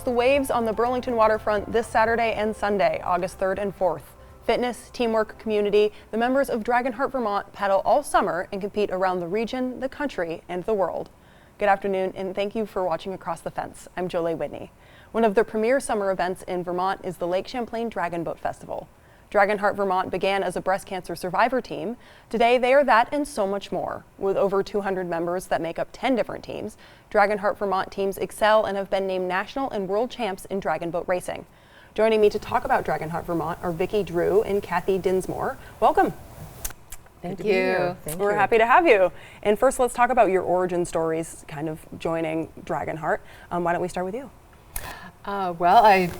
Cross the waves on the Burlington Waterfront this Saturday and Sunday, August 3rd and 4th. Fitness, teamwork, community, the members of Dragonheart Vermont paddle all summer and compete around the region, the country, and the world. Good afternoon, and thank you for watching Across the Fence. I'm Jolie Whitney. One of the premier summer events in Vermont is the Lake Champlain Dragon Boat Festival. Dragonheart Vermont began as a breast cancer survivor team. Today, they are that and so much more. With over 200 members that make up 10 different teams, Dragonheart Vermont teams excel and have been named national and world champs in dragon boat racing. Joining me to talk about Dragonheart Vermont are Vicky Drew and Cathie Dinsmore. Welcome. Thank you. We're happy to have you. And first, let's talk about your origin stories, kind of joining Dragonheart. Why don't we start with you? Well, I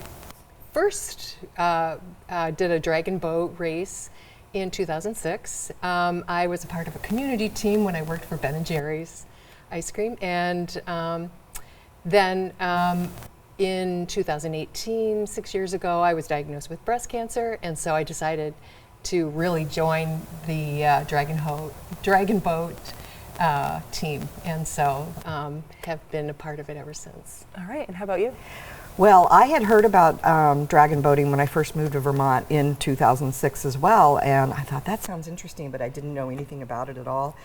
first did a dragon boat race in 2006. I was a part of a community team when I worked for Ben & Jerry's ice cream, and then in 2018, 6 years ago, I was diagnosed with breast cancer, and so I decided to really join the dragon boat team, and so have been a part of it ever since. All right, and how about you? Well, I had heard about dragon boating when I first moved to Vermont in 2006 as well, and I thought that sounds interesting, but I didn't know anything about it at all.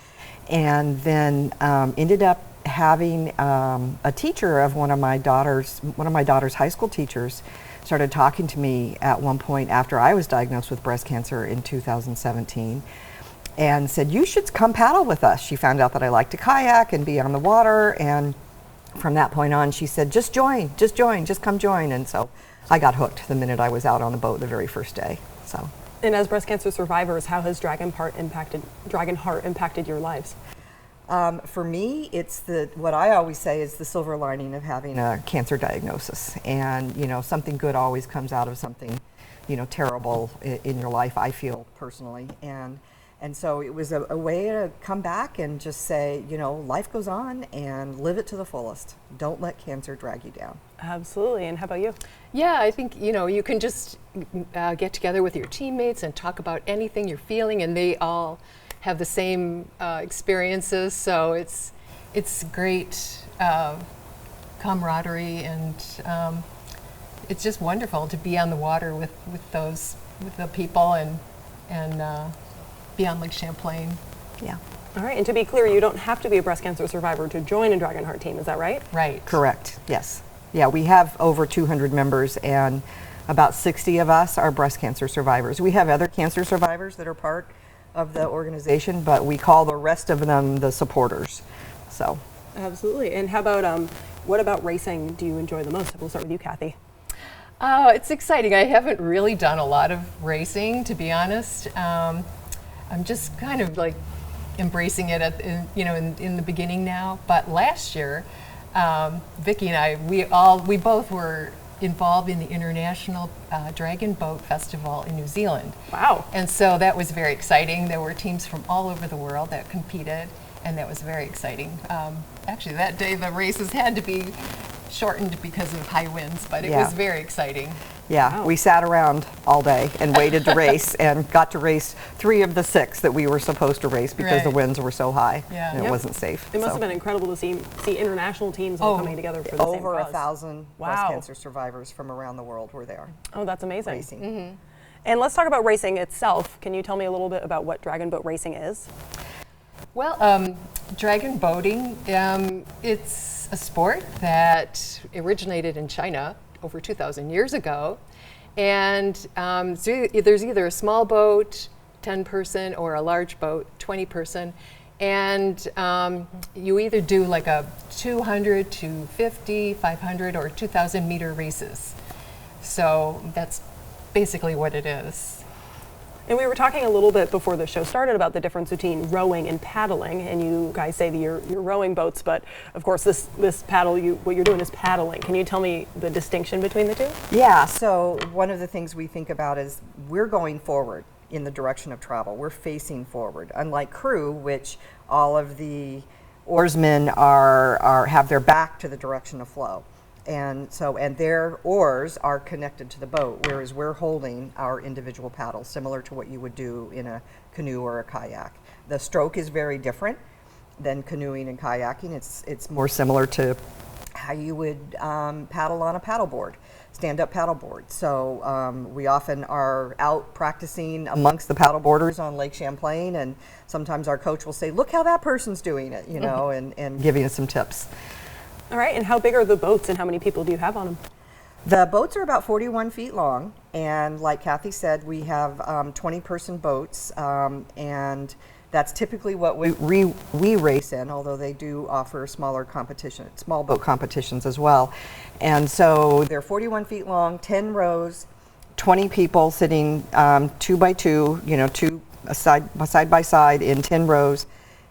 And then ended up having a teacher of one of my daughter's high school teachers started talking to me at one point after I was diagnosed with breast cancer in 2017 and said, "You should come paddle with us." She found out that I like to kayak and be on the water, and from that point on, she said, just come join. And so I got hooked the minute I was out on the boat the very first day. So. And as breast cancer survivors, how has Dragonheart impacted your lives? For me, it's what I always say is the silver lining of having a cancer diagnosis. And, something good always comes out of something, terrible in your life, I feel personally. And so it was a way to come back and just say, life goes on and live it to the fullest. Don't let cancer drag you down. Absolutely. And how about you? Yeah, I think, you can just get together with your teammates and talk about anything you're feeling, and they all have the same experiences. So it's great camaraderie, and it's just wonderful to be on the water with the people and be on Lake Champlain. Yeah. All right, and to be clear, you don't have to be a breast cancer survivor to join a Dragonheart team, is that right? Right. Correct, yes. Yeah, we have over 200 members, and about 60 of us are breast cancer survivors. We have other cancer survivors that are part of the organization, but we call the rest of them the supporters. So. Absolutely. And how about, what about racing do you enjoy the most? We'll start with you, Cathie. It's exciting. I haven't really done a lot of racing, to be honest. I'm just kind of like embracing it in the beginning now. But last year, Vicky and I, we both were involved in the International Dragon Boat Festival in New Zealand. Wow. And so that was very exciting. There were teams from all over the world that competed, and that was very exciting. Actually, that day the races had to be shortened because of high winds, but it was very exciting. Yeah, we sat around all day and waited to race, and got to race 3 of the 6 that we were supposed to race because the winds were so high and it wasn't safe. It must have been incredible to see international teams all coming together for the same cause. Over 1,000 breast cancer survivors from around the world were there. Oh, that's amazing. Racing. Mm-hmm. And let's talk about racing itself. Can you tell me a little bit about what dragon boat racing is? Well, dragon boating, it's a sport that originated in China over 2,000 years ago, and so there's either a small boat, 10-person, or a large boat, 20-person, and you either do like a 200 to 50, 500, or 2,000 meter races. So that's basically what it is. And we were talking a little bit before the show started about the difference between rowing and paddling, and you guys say that you're rowing boats, but of course this paddle, what you're doing is paddling. Can you tell me the distinction between the two? Yeah, so one of the things we think about is we're going forward in the direction of travel. We're facing forward, unlike crew, which all of the oarsmen have their back to the direction of flow. And their oars are connected to the boat, whereas we're holding our individual paddles, similar to what you would do in a canoe or a kayak. The stroke is very different than canoeing and kayaking. It's more similar to how you would paddle on a paddleboard, stand-up paddleboard. So we often are out practicing amongst the paddleboarders on Lake Champlain, and sometimes our coach will say, look how that person's doing it, you know, and giving us some tips. All right, and how big are the boats and how many people do you have on them? The boats are about 41 feet long, and like Cathie said, we have 20-person boats, and that's typically what we race in, although they do offer small boat competitions as well. And so they're 41 feet long, 10 rows, 20 people sitting 2 by 2, you know, side by side in 10 rows,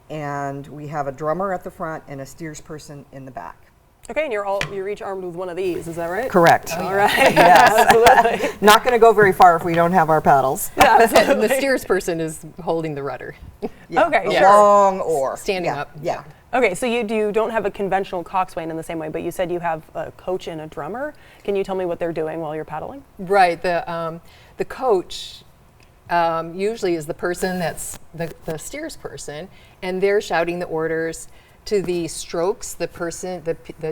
and we have a drummer at the front and a steersperson in the back. Okay, and you're each armed with one of these, is that right? Correct. All right. Yes. Absolutely. Not going to go very far if we don't have our paddles. Yeah, And the absolutely. steersperson is holding the rudder, Yeah, Okay, a sure. long oar. standing Yeah, up. Yeah. Okay, so you don't have a conventional coxswain in the same way, but you said you have a coach and a drummer. Can you tell me what they're doing while you're paddling? Right. The coach usually is the person that's the steersperson, and they're shouting the orders to the strokes, the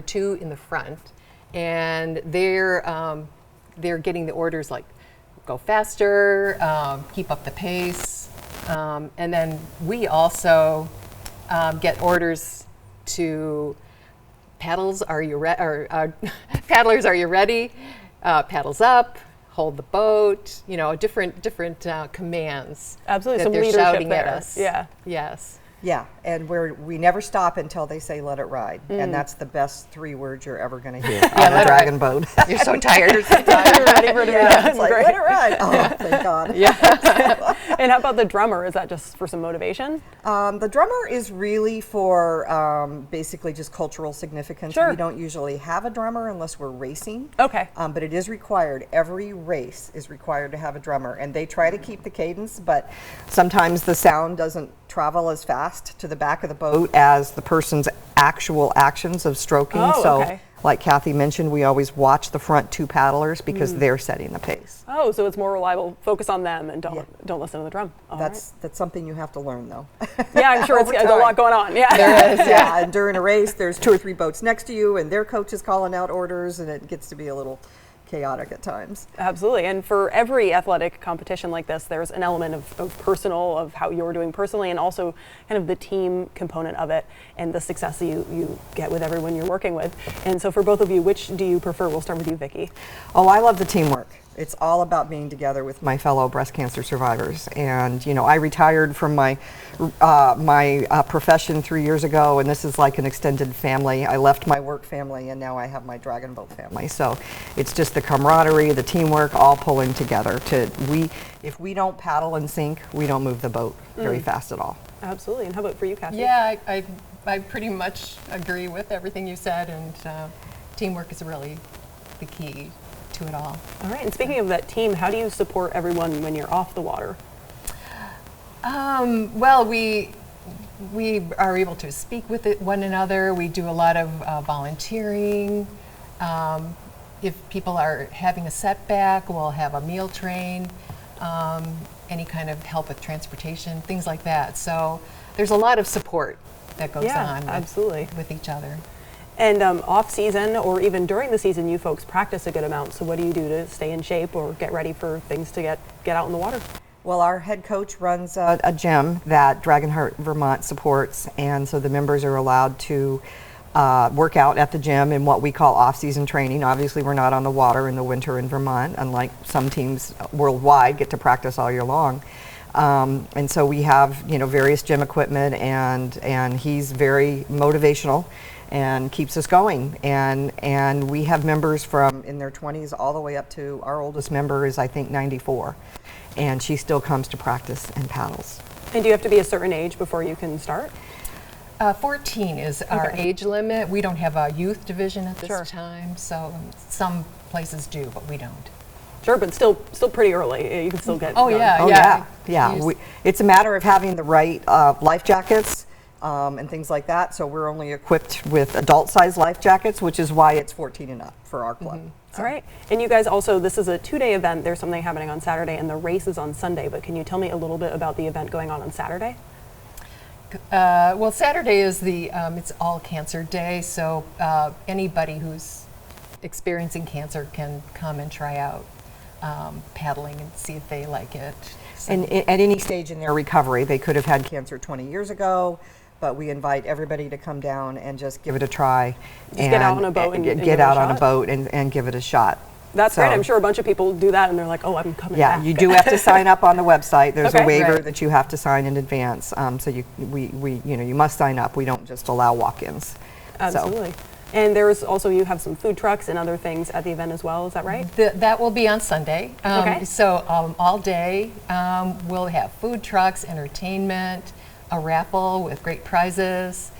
two in the front, and they're getting the orders like go faster, keep up the pace, and then we also get orders to paddles. Paddlers, are you ready? Paddles up. Hold the boat. You know, different commands. Absolutely, that some they're leadership shouting there. at us. Yeah. Yes. Yeah, and we never stop until they say let it ride. And that's the best 3 words you're ever going to hear on a let it dragon boat. You're so tired. You're ready for it to be done. It's like, Great. let it ride. Oh, thank God. Yeah. And how about the drummer? Is that just for some motivation? The drummer is really for basically just cultural significance. Sure. We don't usually have a drummer unless we're racing. Okay. But it is required. Every race is required to have a drummer. And they try to keep the cadence, but sometimes the sound doesn't travel as fast to the back of the boat as the person's actual actions of stroking. Oh, so okay. like Cathie mentioned, we always watch the front 2 paddlers because they're setting the pace. Oh, so it's more reliable. Focus on them and don't listen to the drum. All That's something you have to learn, though. right. Yeah, I'm sure there's a Over lot time. going on. Yeah. There is, yeah. And during a race, there's 2 or 3 boats next to you, and their coach is calling out orders, and it gets to be a little chaotic at times. Absolutely. And for every athletic competition like this, there's an element of personal, of how you're doing personally, and also kind of the team component of it and the success that you get with everyone you're working with. And so for both of you, which do you prefer? We'll start with you, Vicky. Oh, I love the teamwork. It's all about being together with my fellow breast cancer survivors. And, you know, I retired from my profession 3 years ago, and this is like an extended family. I left my work family, and now I have my dragon boat family. So it's just the camaraderie, the teamwork, all pulling together. If we don't paddle and sink, we don't move the boat very fast at all. Absolutely. And how about for you, Cathie? Yeah, I pretty much agree with everything you said, and teamwork is really the key to it all. All right. And speaking of that team, how do you support everyone when you're off the water? Well, we are able to speak with one another. We do a lot of volunteering. If people are having a setback, we'll have a meal train, any kind of help with transportation, things like that. So there's a lot of support that goes on absolutely. with each other. And off season or even during the season, you folks practice a good amount. So what do you do to stay in shape or get ready for things to get out in the water? Well, our head coach runs a gym that Dragonheart Vermont supports, and so the members are allowed to work out at the gym in what we call off-season training. Obviously, we're not on the water in the winter in Vermont, unlike some teams worldwide get to practice all year long. And so we have, various gym equipment, and he's very motivational and keeps us going. And we have members from in their 20s all the way up to our oldest member is, I think, 94. And she still comes to practice and paddles. And do you have to be a certain age before you can start? 14 is our age limit. We don't have a youth division at this time, so some places do, but we don't. Sure, but still pretty early. You can still get Oh, done. yeah. It's a matter of having the right life jackets and things like that. So we're only equipped with adult-size life jackets, which is why it's 14 and up for our club. So. All right. And you guys also, this is a 2-day event. There's something happening on Saturday, and the race is on Sunday. But can you tell me a little bit about the event going on Saturday? Well, Saturday is it's All Cancer Day, so anybody who's experiencing cancer can come and try out paddling and see if they like it. So. And at any stage in their recovery, they could have had cancer 20 years ago, but we invite everybody to come down and just give it a try. Just get out on a boat and get out on a boat and give it a shot. That's great. I'm sure a bunch of people do that and they're like, oh, I'm coming back. Yeah, you do have to sign up on the website. There's a waiver that you have to sign in advance. So you must sign up. We don't just allow walk-ins. Absolutely. So. And there's also, you have some food trucks and other things at the event as well, is that right? That will be on Sunday. So all day we'll have food trucks, entertainment, a raffle with great prizes.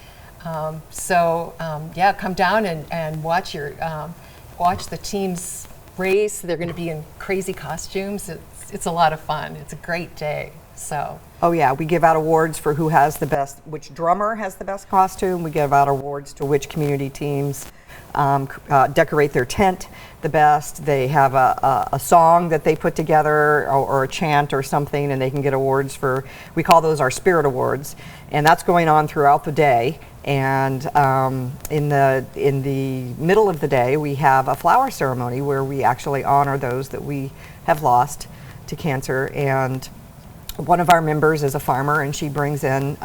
Yeah, come down and watch the teams race. They're going to be in crazy costumes. It's a lot of fun. It's a great day. So. Oh yeah, we give out awards for which drummer has the best costume. We give out awards to which community teams decorate their tent the best. They have a song that they put together or a chant or something, and they can get awards for, we call those our Spirit Awards. And that's going on throughout the day. And in the middle of the day, we have a flower ceremony where we actually honor those that we have lost to cancer. And one of our members is a farmer, and she brings in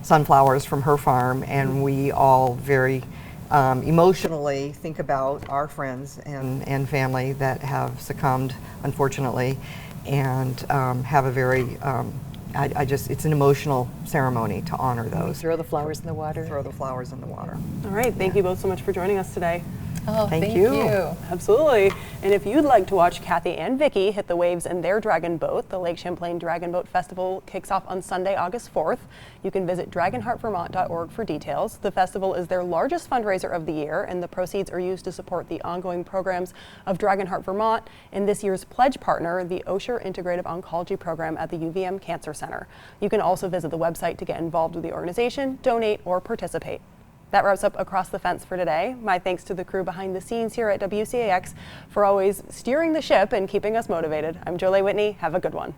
sunflowers from her farm, and we all very emotionally think about our friends and family that have succumbed, unfortunately, and have a very it's an emotional ceremony to honor those. Throw the flowers in the water. Throw the flowers in the water. All right, thank you both so much for joining us today. Oh, thank you. Absolutely. And if you'd like to watch Cathie and Vicky hit the waves in their dragon boat, the Lake Champlain Dragon Boat Festival kicks off on Sunday, August 4th. You can visit dragonheartvermont.org for details. The festival is their largest fundraiser of the year, and the proceeds are used to support the ongoing programs of Dragonheart Vermont and this year's pledge partner, the Osher Integrative Oncology Program at the UVM Cancer Center. You can also visit the website to get involved with the organization, donate, or participate. That wraps up Across the Fence for today. My thanks to the crew behind the scenes here at WCAX for always steering the ship and keeping us motivated. I'm Jolie Whitney. Have a good one.